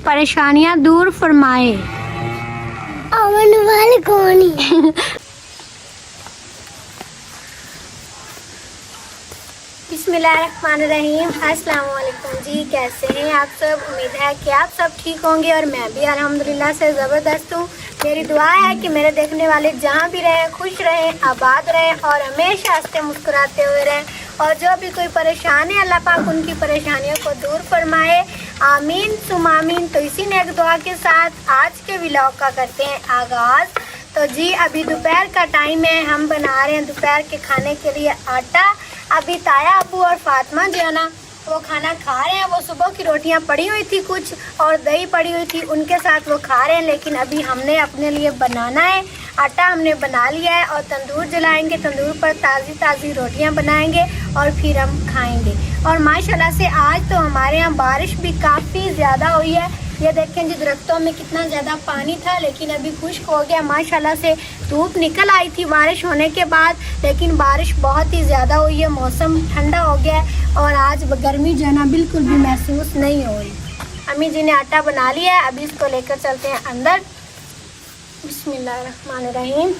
परेशानियां दूर फरमाए। अमन वाले कौन है? बिस्मिल्लाहिर्रहमानिर्रहीम। अस्सलाम वालेकुम जी, कैसे हैं आप सब? उम्मीद है कि आप सब ठीक होंगे और मैं भी अल्हम्दुलिल्लाह से ज़बरदस्त हूँ। मेरी दुआ है कि मेरे देखने वाले जहाँ भी रहें खुश रहें, आबाद रहें और हमेशा हंसते मुस्कुराते हुए रहें। और जो भी कोई परेशान है अल्लाह पाक उनकी परेशानियों को दूर फरमाए, आमीन सुम आमीन। तो इसी नेक दुआ के साथ आज के व्लॉग का करते हैं आगाज़। तो जी अभी दोपहर का टाइम है, हम बना रहे हैं दोपहर के खाने के लिए आटा। अभी ताया अबू और फातिमा जो है ना वो खाना खा रहे हैं। वो सुबह की रोटियां पड़ी हुई थी कुछ और दही पड़ी हुई थी, उनके साथ वो खा रहे हैं। लेकिन अभी हमने अपने लिए बनाना है, आटा हमने बना लिया है और तंदूर जलाएंगे। तंदूर पर ताज़ी ताज़ी रोटियां बनाएंगे और फिर हम खाएंगे। और माशाल्लाह से आज तो हमारे यहाँ बारिश भी काफ़ी ज़्यादा हुई है। ये देखें जी दरख्तों में कितना ज़्यादा पानी था, लेकिन अभी खुश्क हो गया। माशाल्लाह से धूप निकल आई थी बारिश होने के बाद, लेकिन बारिश बहुत ही ज़्यादा हुई है। मौसम ठंडा हो गया है और आज गर्मी जो है ना बिल्कुल भी महसूस नहीं हो रही। अम्मी जी ने आटा बना लिया है, अभी इसको लेकर चलते हैं अंदर। बिस्मिल्लाहिर्रहमानिर्रहीम।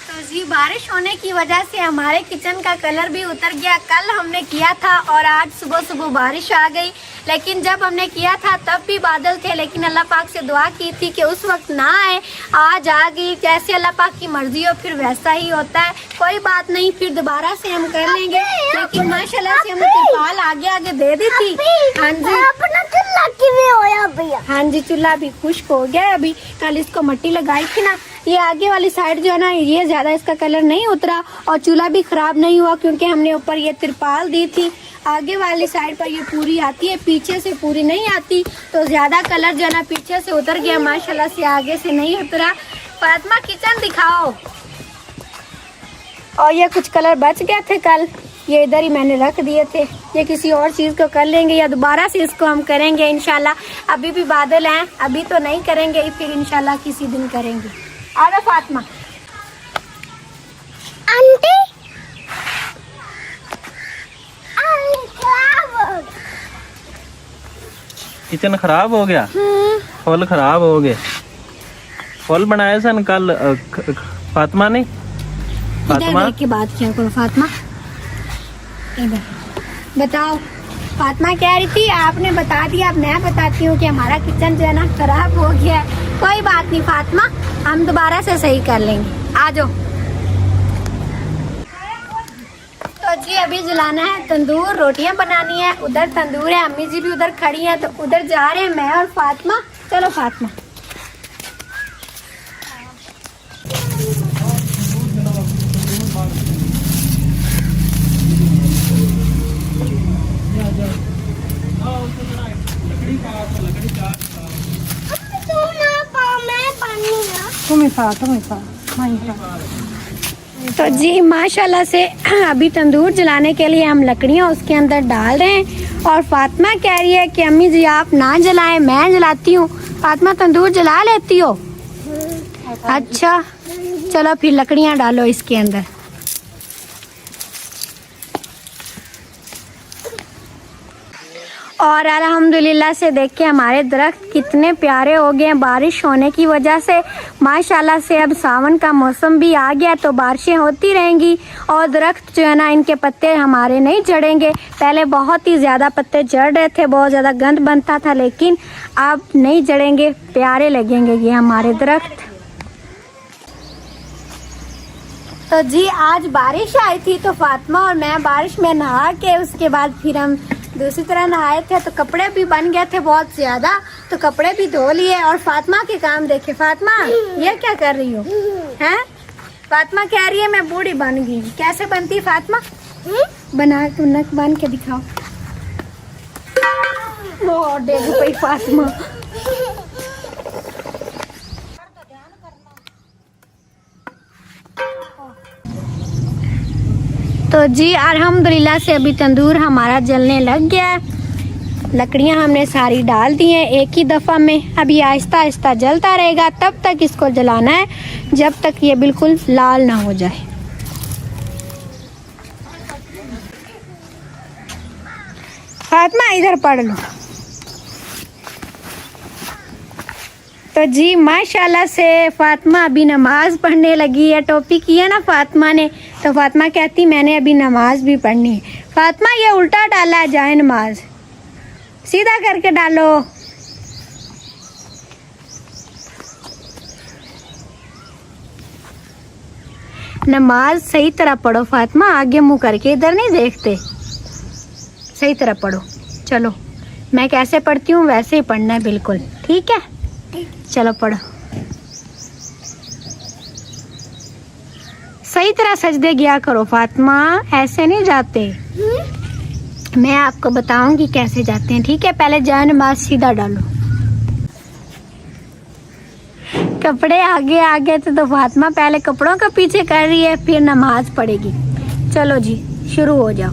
तो जी बारिश होने की वजह से हमारे किचन का कलर भी उतर गया। कल हमने किया था और आज सुबह सुबह बारिश आ गई। लेकिन जब हमने किया था तब भी बादल थे, लेकिन अल्लाह पाक से दुआ की थी कि उस वक्त ना आए, आज आ गई। जैसे अल्लाह पाक की मर्जी हो फिर वैसा ही होता है। कोई बात नहीं, फिर दोबारा से हम कर लेंगे। लेकिन माशाल्लाह से हमने तिरपाल आगे आगे दे दी थी। हाँ जी हाँ जी, चूल्हा भी खुश्क हो गया है। अभी कल इसको मिट्टी लगाई थी ना, ये आगे वाली साइड जो है ना ये ज़्यादा इसका कलर नहीं उतरा और चूल्हा भी ख़राब नहीं हुआ क्योंकि हमने ऊपर ये तिरपाल दी थी। आगे वाली साइड पर ये पूरी आती है, पीछे से पूरी नहीं आती, तो ज़्यादा कलर जो है ना पीछे से उतर गया माशाल्लाह से, आगे से नहीं उतरा। फातिमा किचन दिखाओ। और ये कुछ कलर बच गए थे कल, ये इधर ही मैंने रख दिए थे। ये किसी और चीज़ को कर लेंगे या दोबारा से इसको हम करेंगे इंशाल्लाह। अभी भी बादल हैं, अभी तो नहीं करेंगे, फिर इंशाल्लाह किसी दिन करेंगे। आ जाओ फातिमा। आंटी किचन खराब हो गया, फल खराब हो गए। फल बनाए सन कल फातिमा ने। फातिमा की बात क्या करो फातिमा, इधर बताओ। फातिमा कह रही थी आपने बता दिया, अब मैं बताती हूँ कि हमारा किचन जो है ना खराब हो गया है। कोई बात नहीं फातिमा, हम दोबारा से सही कर लेंगे। आ जाओ। तो जी अभी जलाना है तंदूर, रोटियां बनानी है। उधर तंदूर है, अम्मी जी भी उधर खड़ी है, तो उधर जा रहे हैं मैं और फातिमा। चलो फातिमा। तो जी माशाल्लाह से अभी तंदूर जलाने के लिए हम लकड़ियाँ उसके अंदर डाल रहे हैं। और फातिमा कह रही है कि अम्मी जी आप ना जलाएं, मैं जलाती हूँ। फातिमा तंदूर जला लेती हो? अच्छा चलो फिर लकड़ियाँ डालो इसके अंदर। और अल्हम्दुलिल्लाह से देख के हमारे दरख्त कितने प्यारे हो गए हैं बारिश होने की वजह से। माशाल्लाह से अब सावन का मौसम भी आ गया तो बारिशें होती रहेंगी और दरख्त जो है ना इनके पत्ते हमारे नहीं झड़ेंगे। पहले बहुत ही ज़्यादा पत्ते झड़ रहे थे, बहुत ज़्यादा गंद बनता था, लेकिन अब नहीं झड़ेंगे, प्यारे लगेंगे ये हमारे दरख्त। तो जी आज बारिश आई थी तो फातिमा और मैं बारिश में नहा के उसके बाद फिर हम दूसरी तरह नहाए थे, तो कपड़े भी बन गए थे बहुत ज्यादा, तो कपड़े भी धो लिए। और फातिमा के काम देखे। फातिमा ये क्या कर रही हो हैं? फातिमा कह रही है मैं बूढ़ी बन गई। कैसे बनती है फातिमा? बना के नक बन के दिखाओ। वो डेग पई फातिमा। तो जी अल्हम्दुलिल्लाह से अभी तंदूर हमारा जलने लग गया है। लकड़ियां हमने सारी डाल दी हैं एक ही दफ़ा में। अभी आहिस्ता आहिस्ता जलता रहेगा, तब तक इसको जलाना है जब तक ये बिल्कुल लाल ना हो जाए। फातिमा इधर पढ़ लो। तो जी माशाल्लाह से फातिमा अभी नमाज पढ़ने लगी है। टोपी की है ना फातिमा ने, तो फातिमा कहती मैंने अभी नमाज भी पढ़नी है। फातिमा ये उल्टा डाला है, जाए नमाज सीधा करके डालो। नमाज सही तरह पढ़ो फातिमा, आगे मुंह करके इधर नहीं देखते, सही तरह पढ़ो। चलो मैं कैसे पढ़ती हूँ वैसे ही पढ़ना है बिल्कुल, ठीक है? चलो पढ़ो। सही तरह सजदे गया करो फातिमा, ऐसे नहीं जाते। मैं आपको बताऊंगी कैसे जाते हैं, ठीक है? पहले जाए नमाज सीधा डालो। कपड़े आगे आगे तो फातिमा पहले कपड़ों का पीछे कर रही है, फिर नमाज पढ़ेगी। चलो जी शुरू हो जाओ।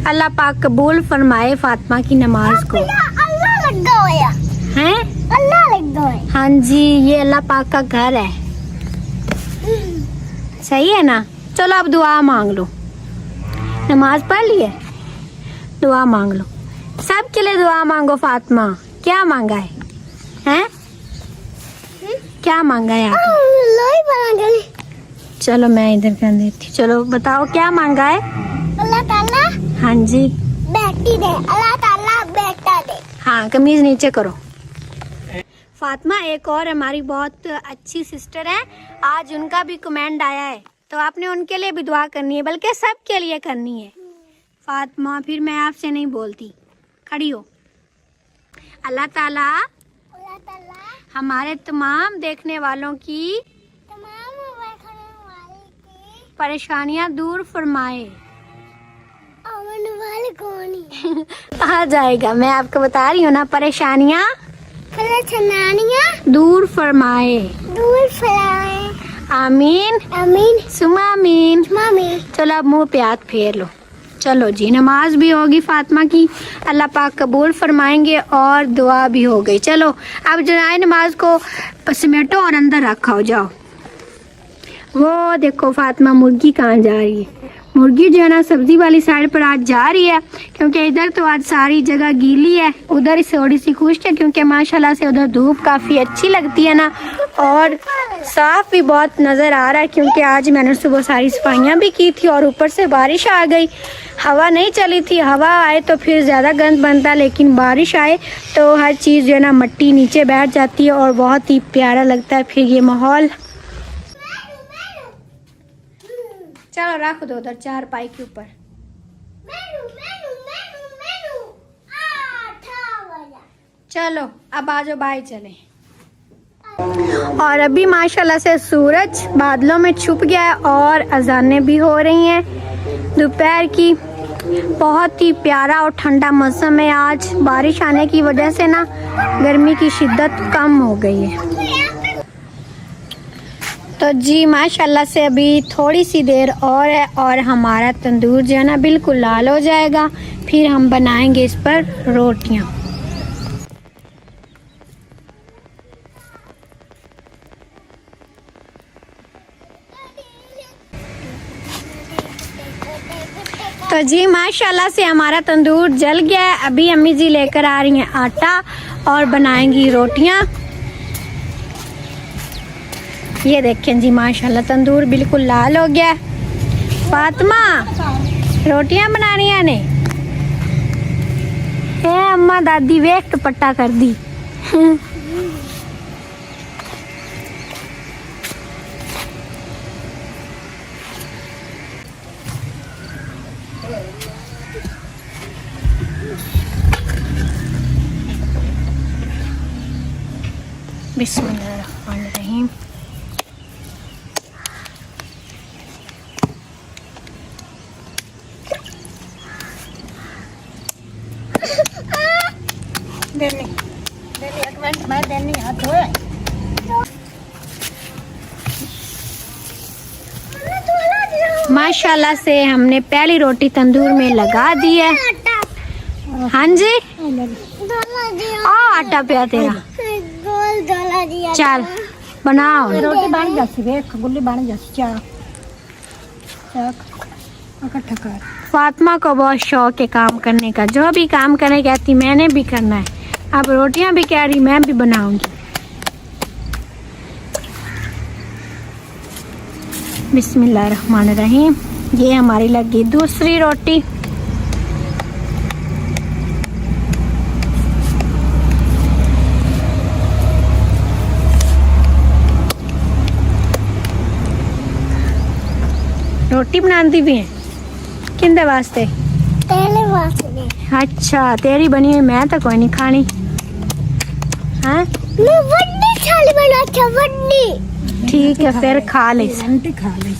अल्लाह पाक कबूल फरमाए फातिमा की नमाज को। अल्लाह लग गया हैं? अल्लाह लग गया। हाँ जी, ये अल्लाह पाक का घर है, सही है ना? चलो अब दुआ मांग लो। नमाज पढ़ ली है, दुआ मांग लो। सबके लिए दुआ मांगो फातिमा। क्या मांगा है? हैं? क्या मांगा है आपने? लोई बना गई। चलो मैं इधर कर देती। चलो बताओ क्या मांगा है? अल्लाह ताला हाँ जी, बेटी दे। अल्लाह ताला बेटा दे। हाँ कमीज नीचे करो। फातिमा एक और हमारी बहुत अच्छी सिस्टर है, आज उनका भी कमेंट आया है, तो आपने उनके लिए भी दुआ करनी है, बल्कि सबके लिए करनी है। फातिमा फिर मैं आपसे नहीं बोलती, खड़ी हो। अल्लाह ताला अल्लाह ताला हमारे तमाम देखने वालों की तमाम देखने वाले की परेशानियां दूर फरमाए। अमन वाले कौन आ जाएगा, मैं आपको बता रही हूँ ना, परेशानियां परेशानियां दूर फरमाए। दूर फैलाए। आमीन आमीन सुमा आमीन। मामी। चलो अब मुंह पे हाथ फेर लो। चलो जी नमाज भी होगी फातिमा की, अल्लाह पाक कबूल फरमाएंगे और दुआ भी हो गई। चलो अब जो है नमाज को समेटो और अंदर रखा हो जाओ। वो देखो फातिमा मुर्गी कहाँ जा रही है? मुर्गी जो है ना सब्जी वाली साइड पर आज जा रही है, क्योंकि इधर तो आज सारी जगह गीली है, उधर से थोड़ी सी खुश्क है, क्योंकि माशाल्लाह से उधर धूप काफ़ी अच्छी लगती है ना, और साफ भी बहुत नज़र आ रहा है, क्योंकि आज मैंने सुबह सारी सफाइयाँ भी की थी और ऊपर से बारिश आ गई। हवा नहीं चली थी, हवा आए तो फिर ज़्यादा गंद बनता, लेकिन बारिश आए तो हर चीज़ जो है ना मट्टी नीचे बैठ जाती है और बहुत ही प्यारा लगता है फिर ये माहौल। चलो रख दो उधर चार पाई के ऊपर। चलो अब आ जाओ बाहर चले। और अभी माशाल्लाह से सूरज बादलों में छुप गया है और अजानें भी हो रही हैं दोपहर की। बहुत ही प्यारा और ठंडा मौसम है आज, बारिश आने की वजह से ना गर्मी की शिद्दत कम हो गई है। तो जी माशाल्लाह से अभी थोड़ी सी देर और है और हमारा तंदूर जो है ना बिल्कुल लाल हो जाएगा, फिर हम बनाएंगे इस पर रोटियां। तो जी माशाल्लाह से हमारा तंदूर जल गया है। अभी अम्मी जी लेकर आ रही हैं आटा और बनाएंगी रोटियां। ये देखें जी माशाल्लाह तंदूर बिल्कुल लाल हो गया है। फातिमा रोटियां बनानी है ने? अम्मा दादी वेख दुपट्टा कर दी। बिस्मिल्लाहिर्रहमानिर्रहीम। माशाल्लाह से हमने पहली रोटी तंदूर में लगा दी है। हाँ जी आटा पिया तेरा। चल बनाओ। रोटी बन जाती है, गुल्ली बन जाती है। इकट्ठा कर। फातिमा को बहुत शौक है काम करने का, जो भी काम करने कहती मैंने भी करना है। अब रोटियां भी कह रही मैं भी बनाऊंगी। बिस्मिल्लाहिर्रहमानिर्रहीम। ये हमारी लगी दूसरी रोटी। रोटी बनाती भी है किंदे वास्ते? तेरे वास्ते। अच्छा तेरी बनी हुई मैं तो कोई नहीं खानी। हाँ मैं वड्डी थाली बना के वड्डी। ठीक है फिर खा ले। आंटी खा ले,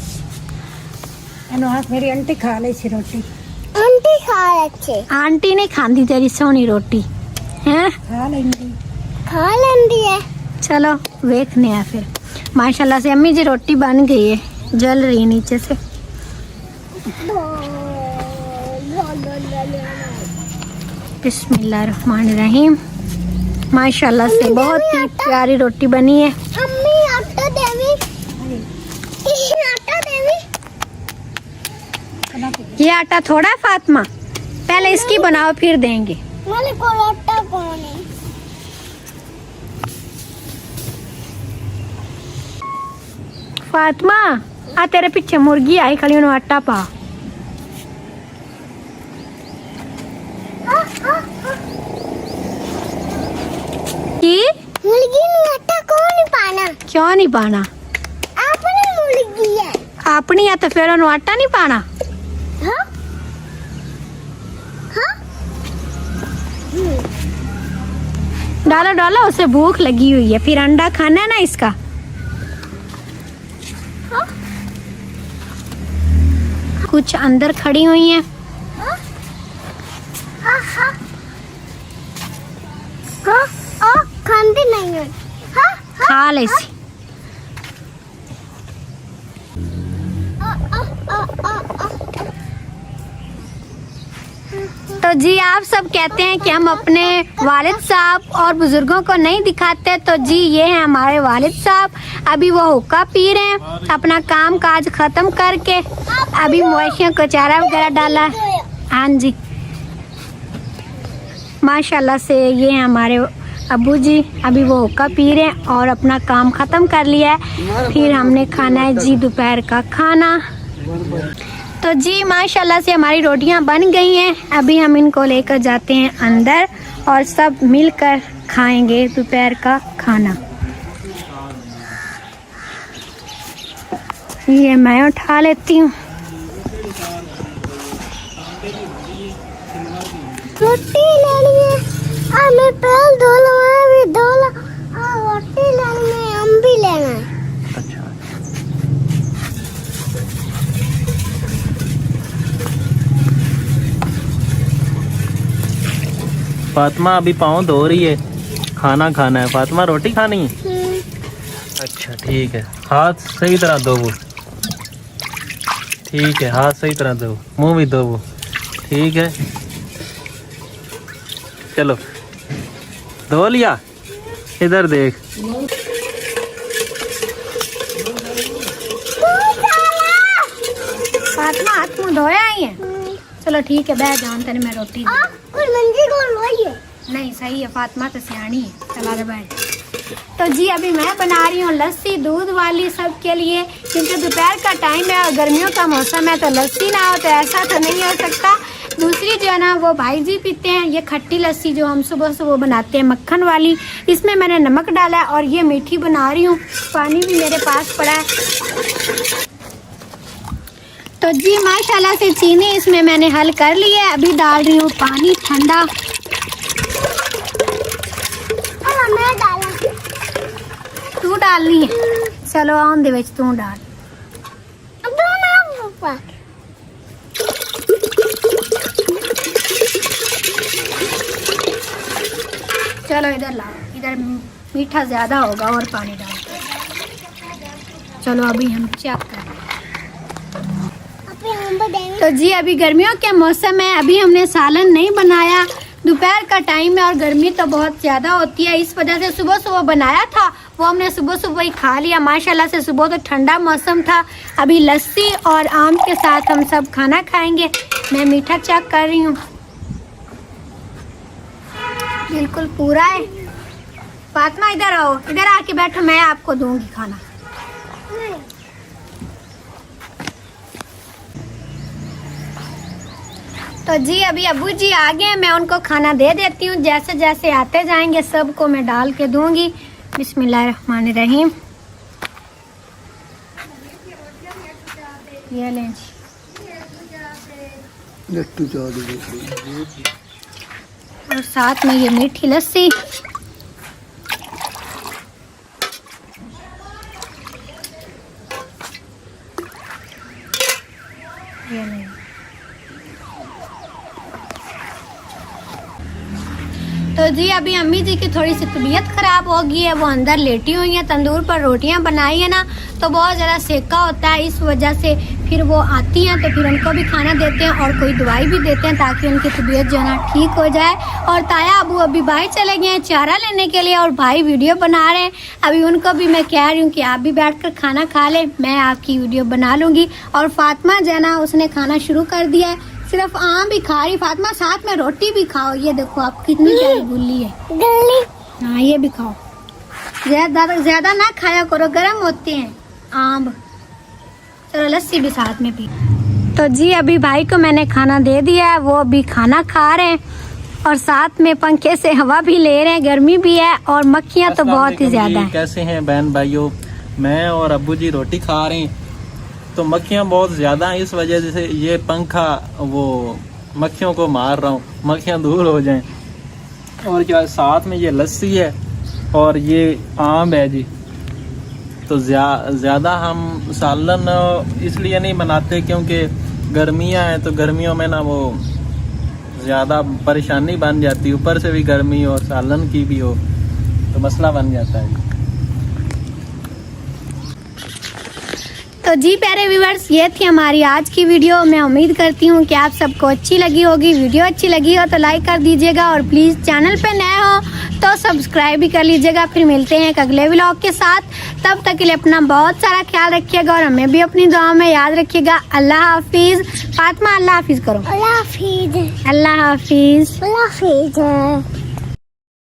एनो हाथ मेरी आंटी खा ले सी रोटी। आंटी खा रखे। आंटी नहीं खाती तेरी सोनी रोटी हैं? खा लेंगी। खा लेंदी है। चलो देखने हैं फिर। माशाल्लाह से अम्मी जी रोटी बन गई है, जल रही है नीचे से। बिस्मिल्लाहिर्रहमानिर्रहीम। माशाल्लाह से बहुत ही प्यारी रोटी बनी है। अम्मी आटा देवी। आटा देवी। ये आटा थोड़ा है फातिमा, पहले इसकी बनाओ फिर देंगे। मेरे को आटा कौन है? फातिमा आ तेरे पीछे मुर्गी आई खड़ी, उन्हें आटा पा। की मुर्गी ने आटा कौन नहीं पाना? क्यों नहीं पाना? आपने मुर्गी है। अपनी है तो फिर उन्हें आटा नहीं पाना? हाँ? हाँ? डालो डालो, उसे भूख लगी हुई है, फिर अंडा खाना है ना इसका। हाँ? कुछ अंदर खड़ी हुई हैं। हाँ? हाँ? हाँ? हाँ? हाँ? खाती नहीं है। हाँ? खा ले सी। तो जी आप सब कहते हैं कि हम अपने वालिद साहब और बुजुर्गों को नहीं दिखाते, तो जी ये हैं हमारे वालिद साहब। अभी वो हुक्का पी रहे हैं, अपना काम काज खत्म करके अभी मवेशियों को चारा वगैरह डाला है। हाँ जी माशाल्लाह से ये हैं हमारे अबू जी। अभी वो हुक्का पी रहे हैं और अपना काम ख़त्म कर लिया है। फिर हमने खाना है जी दोपहर का खाना। तो जी माशाल्लाह से हमारी रोटियां बन गई हैं। अभी हम इनको लेकर जाते हैं अंदर और सब मिलकर खाएंगे दोपहर का खाना। ये मैं उठा लेती हूँ। रोटी लेनी है। मैं पहले धो लूँ, भी धो लूँ। रोटी लेनी है, हम भी लेना है। फातिमा अभी पाँव धो रही है, खाना खाना है। फातिमा रोटी खानी है? अच्छा ठीक है, हाथ सही तरह धो वो। ठीक है, हाथ सही तरह धो, मुंह भी धो वो। ठीक है चलो धो लिया। इधर देख। फातिमा हाथ मुँह धोया आई है? चलो ठीक है बैठ जाओ, तेरे मैं रोटी और मंजी को लोई है। नहीं सही है, फातिमा तो सियानी है। चला दे बैठ। तो जी अभी मैं बना रही हूँ लस्सी दूध वाली सबके लिए, क्योंकि दोपहर का टाइम है और गर्मियों का मौसम है, तो लस्सी ना हो तो ऐसा तो नहीं हो सकता। दूसरी जो है ना वो भाई जी पीते हैं, ये खट्टी लस्सी जो हम सुबह सुबह बनाते हैं मक्खन वाली। इसमें मैंने नमक डाला है और ये मीठी बना रही हूँ। पानी भी मेरे पास पड़ा है। तो जी माशाल्लाह से चीनी इसमें मैंने हल कर ली है। अभी डाल रही हूँ पानी ठंडा। मैं डाला। तू डालनी है? चलो आन दे विच तू डाल। अब दो ना ऊपर। चलो इधर लाओ, इधर मीठा ज़्यादा होगा और पानी डाल। चलो अभी हम चेक करें। तो जी अभी गर्मियों के मौसम है, अभी हमने सालन नहीं बनाया। दोपहर का टाइम है और गर्मी तो बहुत ज़्यादा होती है, इस वजह से सुबह सुबह बनाया था वो हमने सुबह सुबह ही खा लिया। माशाल्लाह से सुबह तो ठंडा मौसम था। अभी लस्सी और आम के साथ हम सब खाना खाएंगे। मैं मीठा चेक कर रही हूँ, बिल्कुल पूरा है। फातिमा इधर आओ, इधर आके बैठो, मैं आपको दूंगी खाना। तो जी अभी अब्बू जी आ गए, मैं उनको खाना दे देती हूँ। जैसे जैसे आते जाएंगे सबको मैं डाल के दूंगी। बिस्मिल्लाहिर्रहमानिर्रहीम। ये लें जी, और साथ में ये मीठी लस्सी। ये लें। तो जी अभी अम्मी जी की थोड़ी सी तबीयत खराब हो गई है, वो अंदर लेटी हुई हैं। तंदूर पर रोटियां बनाई है ना, तो बहुत ज़्यादा सेका होता है, इस वजह से फिर वो आती हैं तो फिर उनको भी खाना देते हैं और कोई दवाई भी देते हैं ताकि उनकी तबीयत जो है ना ठीक हो जाए। और ताया अबू अभी भाई चले गए हैं चारा लेने के लिए और भाई वीडियो बना रहे हैं। अभी उनको भी मैं कह रही हूँ कि आप भी बैठकर खाना खा लें, मैं आपकी वीडियो बना लूँगी। और फातिमा जो है ना उसने खाना शुरू कर दिया है, सिर्फ आम भी खा रही। फातिमा साथ में रोटी भी खाओ, ये देखो आप कितनी प्यारी गुल्ली है। हाँ ये भी खाओ, ज्यादा ना खाया करो, गर्म होते हैं आम। चलो लस्सी भी साथ में पी। तो जी अभी भाई को मैंने खाना दे दिया है, वो अभी खाना खा रहे हैं और साथ में पंखे से हवा भी ले रहे हैं। गर्मी भी है और मक्खियाँ तो बहुत ही ज्यादा है। कैसे हैं बहन भाइयों, मैं और अब्बू जी रोटी खा रहे हैं तो मक्खियाँ बहुत ज़्यादा हैं, इस वजह से ये पंखा वो मक्खियों को मार रहा हूँ, मक्खियाँ दूर हो जाएं। और क्या साथ में ये लस्सी है और ये आम है जी। तो ज़्यादा हम सालन इसलिए नहीं बनाते क्योंकि गर्मियाँ हैं, तो गर्मियों में ना वो ज़्यादा परेशानी बन जाती है, ऊपर से भी गर्मी हो सालन की भी हो तो मसला बन जाता है। तो जी प्यारे व्यूअर्स, ये थी हमारी आज की वीडियो। मैं उम्मीद करती हूँ कि आप सबको अच्छी लगी होगी। वीडियो अच्छी लगी हो तो लाइक कर दीजिएगा और प्लीज़ चैनल पे नए हो तो सब्सक्राइब भी कर लीजिएगा। फिर मिलते हैं एक अगले व्लॉग के साथ, तब तक के लिए अपना बहुत सारा ख्याल रखिएगा और हमें भी अपनी दुआ में याद रखिएगा। अल्लाह हाफिज़। फातिमा अल्लाह हाफिज़ करो। अल्लाह हाफिज़। अल्लाह हाफिज़। अल्लाह हाफिज़।